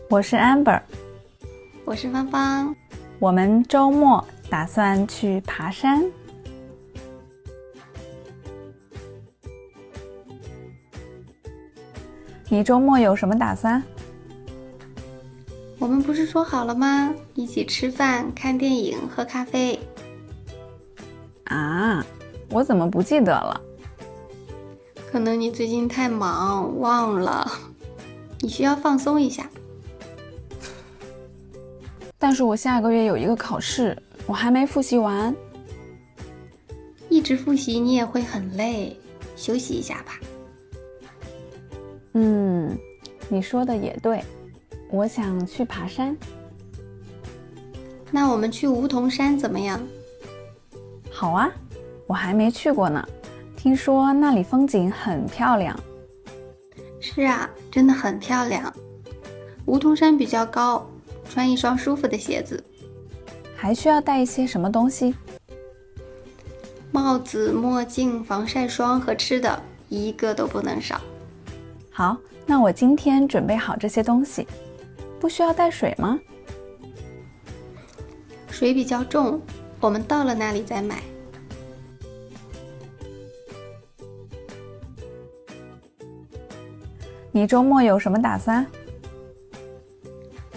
我是 Amber， 我是芳芳。我们周末打算去爬山。你周末有什么打算？我们不是说好了吗？一起吃饭、看电影、喝咖啡。啊，我怎么不记得了？可能你最近太忙，忘了。你需要放松一下。但是我下个月有一个考试，我还没复习完。一直复习你也会很累，休息一下吧。你说的也对，我想去爬山。那我们去梧桐山怎么样？好啊，我还没去过呢，听说那里风景很漂亮。是啊，真的很漂亮。梧桐山比较高，穿一双舒服的鞋子。还需要带一些什么东西？帽子、墨镜、防晒霜和吃的，一个都不能少。好，那我今天准备好这些东西。不需要带水吗？水比较重，我们到了那里再买。你周末有什么打算？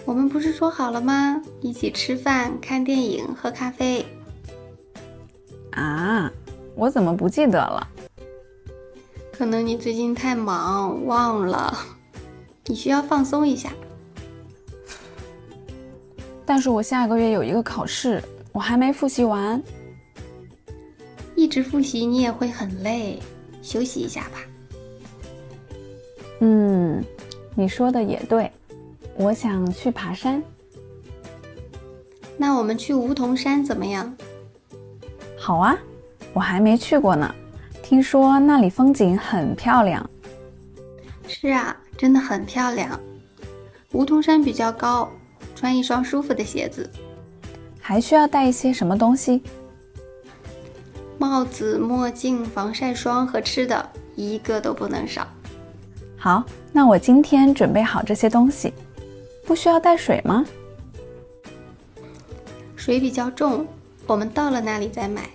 我们不是说好了吗？一起吃饭、看电影、喝咖啡。啊，我怎么不记得了？可能你最近太忙，忘了。你需要放松一下。但是我下个月有一个考试，我还没复习完。一直复习你也会很累，休息一下吧。你说的也对，我想去爬山。那我们去梧桐山怎么样？好啊，我还没去过呢，听说那里风景很漂亮。是啊，真的很漂亮。梧桐山比较高，穿一双舒服的鞋子。还需要带一些什么东西？帽子、墨镜、防晒霜和吃的，一个都不能少。好，那我今天准备好这些东西。不需要带水吗？水比较重，我们到了那里再买。